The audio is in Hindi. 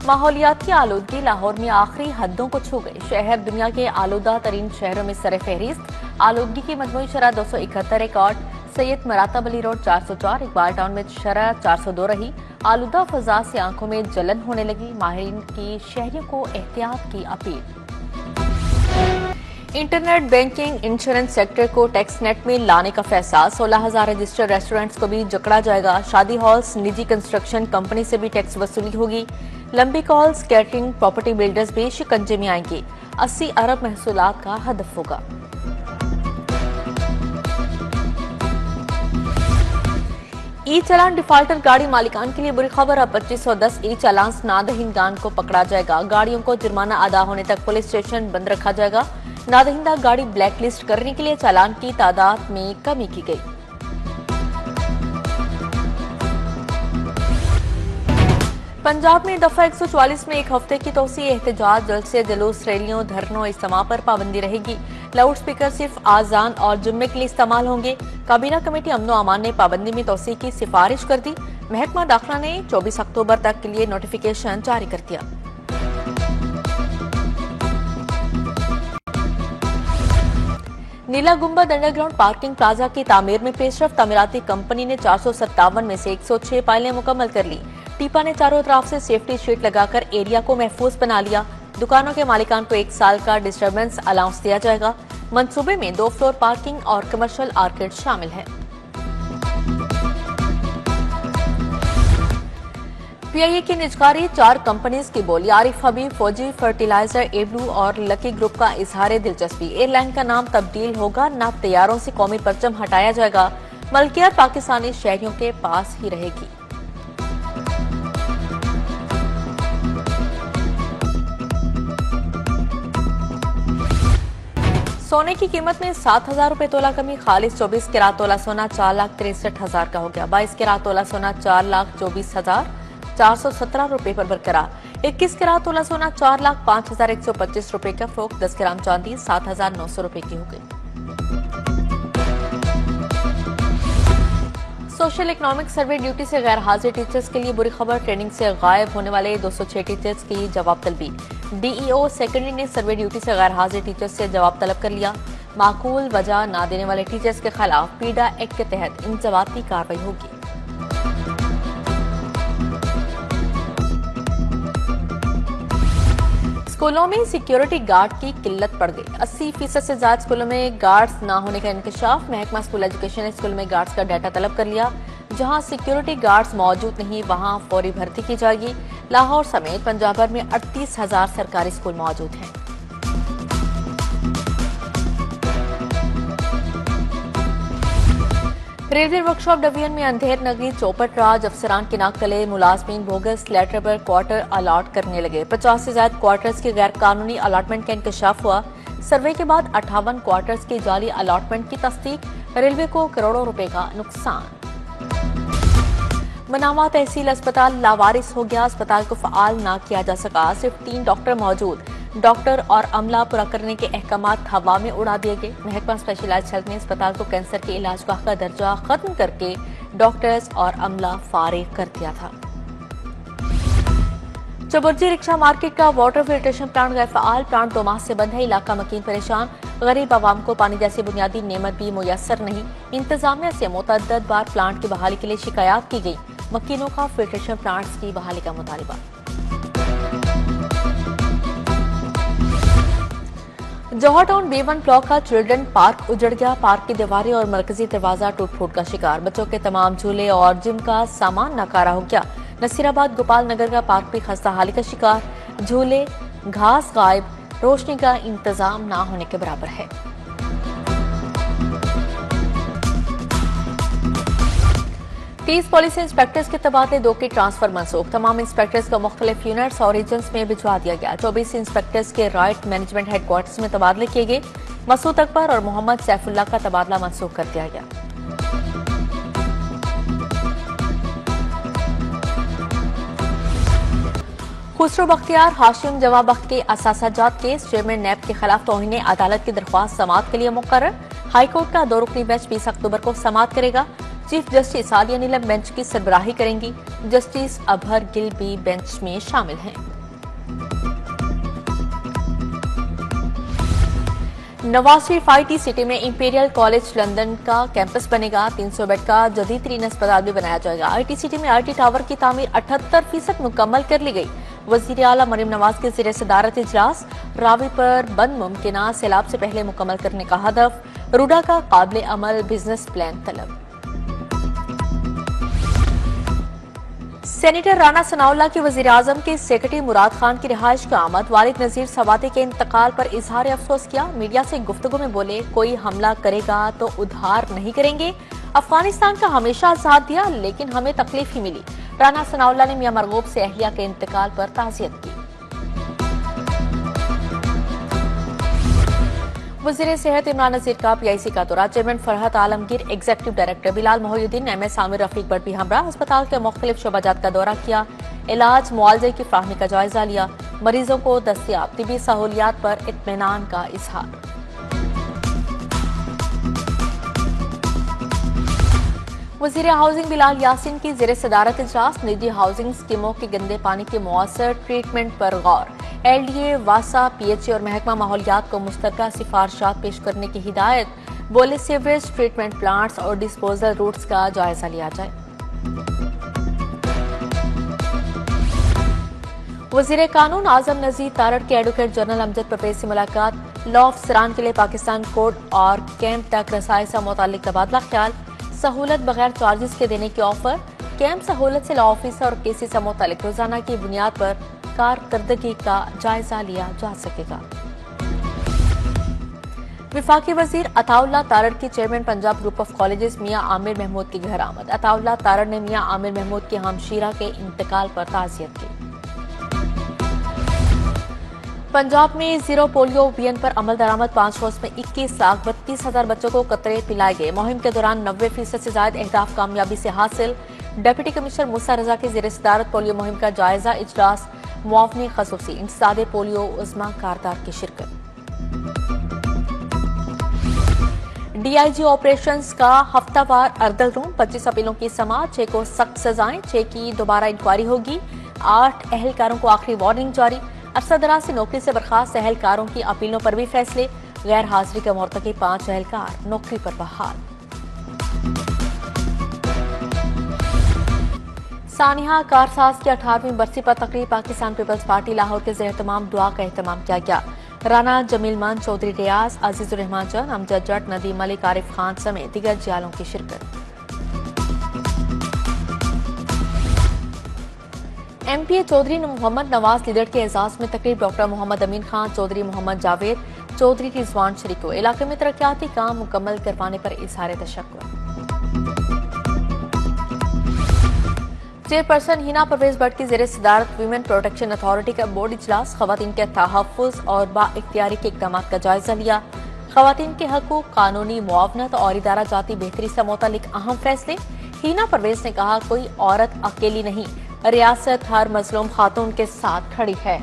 माहौलियाती आलूदगी लाहौर में आखिरी हदों को छू गई। शहर दुनिया के आलूदा तरीन शहरों में सर फहरिस्त। आलूदगी की मजमूई शरह 271 record. Syed Maratab Ali road 404, Iqbal town में शरह 402 रही। आलूदा फजा से आंखों में जलन होने लगी। माहिरीन की शहरियों को एहतियात की appeal. Internet banking insurance sector को टैक्स नेट में लाने का फैसला। 16,000 रजिस्टर्ड रेस्टोरेंट्स को भी जकड़ा जाएगा। शादी हॉल्स, निजी कंस्ट्रक्शन कंपनी से भी टैक्स वसूली होगी। लंबी कॉल्स, कैटरिंग, प्रॉपर्टी बिल्डर्स भी शिकंजे में आएंगे। 80 अरब महसूलात का हदफ होगा। ई चालान डिफॉल्टर गाड़ी मालिकान के लिए बुरी खबर। अब 2510 ई चालान नादहिंदान को पकड़ा जाएगा। गाड़ियों को जुर्माना अदा होने तक पुलिस स्टेशन बंद रखा जाएगा। नादहिंदा गाड़ी ब्लैक लिस्ट करने के लिए चालान की तादाद में कमी की गई। पंजाब में दफा 144 में एक हफ्ते की तोसी एहतजाज, जलसे, जुलूस, रैलियों, धरनों, इज्तिमा पर पाबंदी रहेगी। लाउड स्पीकर सिर्फ आजान और जुम्मे के लिए इस्तेमाल होंगे। काबीना कमेटी अमनो अमान ने पाबंदी में तोसी की सिफारिश कर दी। महकमा दाखिला ने 24 अक्टूबर तक के लिए नोटिफिकेशन जारी कर दिया। नीला गुंबद अंडरग्राउंड पार्किंग प्लाजा की तामीर में पेशरफ। तामीराती कंपनी ने 457 में से 106 पायलें मुकम्मल कर ली। टीपा ने चारों तरफ से सेफ्टी शीट लगाकर एरिया को महफूज बना लिया। दुकानों के मालिकान को 1 साल का डिस्टर्बेंस अलाउंस दिया जाएगा। मंसूबे में 2 फ्लोर पार्किंग और कमर्शियल आर्केड शामिल है। पीआईए की निजकारी 4 कंपनीज की बोली। आरिफ हबीब, फौजी फर्टिलाइजर, एब्लू और लकी ग्रुप का इजहार दिलचस्पी। एयरलाइन का नाम तब्दील होगा, न तैयारों से कौमी परचम हटाया जाएगा। मलकियत पाकिस्तानी शहरियों के पास ही रहेगी। सोने की कीमत में 7,000 रुपए तोला कमी। खालिस 24 कैरात तोला सोना 4,63,000 का हो गया। 22 कैरात तोला सोना 4,24,417 रुपए पर बरकरार। 21 कैरात तोला सोना 4,05,125 रुपए का फरोख्त। 10 ग्राम चांदी 7,900 रुपए की हो गई। सोशल इकोनॉमिक सर्वे ड्यूटी से गैर हाजिर टीचर्स के लिए बुरी खबर। ट्रेनिंग से गायब होने वाले 206 टीचर्स की जवाब तलबी। डीईओ सेकेंडरी ने सर्वे ड्यूटी से गैर हाजिर टीचर्स से जवाब तलब कर लिया। माकूल वजह न देने वाले टीचर्स के खिलाफ पीडा एक्ट के तहत इंजबाती कार्रवाई होगी। स्कूलों में सिक्योरिटी गार्ड की किल्लत पड़ गई। 80% से ज्यादा स्कूलों में गार्ड्स न होने का इंकशाफ। महकमा स्कूल एजुकेशन ने स्कूल में गार्ड्स का डाटा तलब कर लिया। जहां सिक्योरिटी गार्ड्स मौजूद नहीं, वहां फौरी भर्ती की जाएगी। लाहौर समेत पंजाब भर में 38,000 सरकारी स्कूल मौजूद हैं। रेलवे वर्कशॉप डिवीजन में अंधेर नगरी चौपट राज अफसरान के नाक तले मुलाजमीन बोगस लेटर पर क्वार्टर अलॉट करने लगे। 50 से ज्यादा क्वार्टर्स की गैर कानूनी अलॉटमेंट का इंकशाफ हुआ। सर्वे के बाद 58 क्वार्टर्स की जाली अलॉटमेंट की तस्दीक। रेलवे को करोड़ों रुपए का नुकसान। मनामा तहसील अस्पताल लावारिस हो गया। अस्पताल को फाल ना किया जा सका। सिर्फ 3 डॉक्टर मौजूद। डॉक्टर और अमला पूरा करने के अहकामात हवा में उड़ा दिए गए। महकमा स्पेशलाइज्ड हेल्थ ने अस्पताल को कैंसर के इलाज का दर्जा खत्म करके डॉक्टर्स और अमला फारिग कर दिया था। चबुर्जी रिक्शा मार्केट का वाटर फिल्ट्रेशन प्लांट गैर फाल। प्लांट 2 माह से बंद है। इलाका मकीन परेशान। गरीब आवाम को पानी जैसी बुनियादी नेमत भी मुयसर नहीं। इंतजामिया से मुतअद्दिद बार प्लांट की बहाली के लिए शिकायत की गई। मकीनों का फिल्ट्रेशन प्लांट्स की बहाली का मुतालिबा। जौहर टाउन B1 ब्लॉक का चिल्ड्रन पार्क उजड़ गया। पार्क की दीवारें और मरकजी दरवाजा टूट फूट का शिकार। बच्चों के तमाम झूले और जिम का सामान नाकारा हो गया। नसीराबाद गोपाल नगर का पार्क भी खस्ता हाली का शिकार। झूले, घास गायब, रोशनी का इंतजाम ना होने के बराबर है। तीस पुलिस इंस्पेक्टर्स के तबादले, 2 के ट्रांसफर मनसूख। तमाम इंस्पेक्टर्स को मुख्तलिफ यूनिट्स और रीजन्स में भिजवा दिया गया। 24 इंस्पेक्टर्स के राइट मैनेजमेंट हेडक्वार्टर्स में तबादले किए गए। मसूद अकबर और मोहम्मद सैफुल्लाह का तबादला मनसूख कर दिया गया। खुसरो बख्तियार हाशिम जवाब बख्त के असासाजात केस। चेयरमैन नैब के खिलाफ तौहीन अदालत की दरख्वास्त समाअत के लिए मुकर्रर। हाईकोर्ट का 2 रुकनी बेंच 20 अक्टूबर को समाअत करेगा। चीफ जस्टिस आलिया नीलम बेंच की सरबराही करेंगी। जस्टिस अबहर गिल भी बेंच में शामिल हैं। नवाज शरीफ IT सिटी में इंपीरियल कॉलेज लंदन का कैंपस बनेगा। 300 बेड का जदीद तरीन अस्पताल भी बनाया जाएगा। IT सिटी में IT टावर की तामीर 78% मुकम्मल कर ली गई। वजीर आला मरीम नवाज के ज़रिए सदारत इजलास। रावी पर बंद मुमकिन सैलाब से पहले मुकम्मल करने का हदफ। रूडा का काबिल अमल बिजनेस प्लान तलब। सेनेटर राना सनाउल्लाह की वजीर आजम के सेक्रेटरी मुराद खान की रिहाइश की आमद। वालिद नजीर सवाती के इंतकाल पर इजहार अफसोस किया। मीडिया से गुफ्तगू में बोले, कोई हमला करेगा तो उधार नहीं करेंगे। अफगानिस्तान का हमेशा साथ दिया लेकिन हमें तकलीफ ही मिली। राना सनाउल्लाह ने मियां मरगूब से अहलिया के इंतकाल पर ताज़ियत की। वज़ीर सेहत इमरान नज़ीर का PIC का दौरा। Chairman Farhat Alamgir, executive director Bilal Mohiuddin, MS Aamir Rafiq but भी हमरा अस्पताल के मुख्तलिफ शोबाजात का दौरा किया। इलाज मुआवजे की फ्राहमी का जायजा लिया। मरीजों को दस्तियाब तिबी सहूलियात पर इत्मीनान का इजहार। वज़ीर हाउसिंग बिलाल यासीन की ज़ेरे सदारत इजलास। निजी हाउसिंग स्कीमों के गंदे पानी के मुअस्सर ट्रीटमेंट पर गौर। LDA, वासा, PHA और महकमा माहौलियात को मुस्तक़िल सिफारिशात पेश करने की हिदायत। बोले सीवरेज ट्रीटमेंट प्लांट्स और डिस्पोजल रूट्स का जायजा लिया जाए। वज़ीर कानून आजम नज़ीर तारड़ के एडवोकेट जनरल अमजद परवेज से मुलाकात। लॉ अफसरान के लिए पाकिस्तान कोर्ट और कैंप तक रसाई से मुतालिक तबादला ख्याल। सहूलत बगैर चार्जेस के देने की ऑफर। कैंप सहूलत से लॉ ऑफिसर और केसी से मुतालिक रोजाना की बुनियाद पर कारकर्दगी का जायजा लिया जा सकेगा। विफाकी वजीर अताउल्लाह तारड़ की chairman Punjab group of colleges मियां आमिर महमूद की घर आमद। अताउल्लाह तारड़ ने मियां आमिर महमूद की हमशीरा के इंतकाल पर ताज़ियत की। पंजाब में जीरो पोलियो अभियान पर अमल दरामद। 5 रोज में 21,32,000 बच्चों को कतरे पिलाए गए। मुहिम के दौरान 90% से ज्यादा अहदाफ कामयाबी से हासिल। डिप्टी कमिश्नर मूसा रजा की ज़ेरे सदारत पोलियो मुहिम का जायजा इजलास। मुआवनी खसूसी इंतसादे पोलियो उज़्मा कारदार की शिरकत। DIG ऑपरेशंस का हफ्तावार अर्दल रूम। 25 अपीलों की समाअत। 6 को सख्त सजाएं। 6 की दोबारा इंक्वायरी होगी। 8 अहलकारों को आखिरी वार्निंग जारी। अरसा दराज से नौकरी से बर्खास्त अहलकारों की अपीलों पर भी फैसले। गैर हाजिरी का मुर्तकिब 5 अहलकार नौकरी पर बहाल। सानिया कारसाज की 18वीं बरसी पर तकरीब। पाकिस्तान पीपल्स पार्टी लाहौर के ज़ेर-ए-तमाम दुआ का एहतमाम किया गया। राना जमील मान, चौधरी रियाज, अजीजुर रहमान चंद, अमजद जट, नदीम मलिक, आरिफ खान समेत दीगर जियालों की शिरकत। MPA चौधरी मोहम्मद नवाज लीडर के एजाज में तकरीब। डॉक्टर मोहम्मद अमीन खान, चौधरी मोहम्मद जावेद, चौधरी रिजवान शरीक को इलाके में तरक्याती काम मुकम्मल करवाने पर इजहार तशक्कुर। चेयरपर्सन हिना परवेज भट्ट की ज़ेरे सदारत वीमेन प्रोटेक्शन अथॉरिटी का बोर्ड इजलास। खवातीन के तहफ़्फ़ुज़ और बाइख्तियारी के इक़दाम का जायजा लिया। खवातीन के हकूक़, कानूनी मुआवनत और इदारा जाती बेहतरी से मुतालिक अहम फैसले। हिना परवेज ने कहा, कोई औरत अकेली नहीं, रियासत हर मज़लूम खातून के साथ खड़ी है।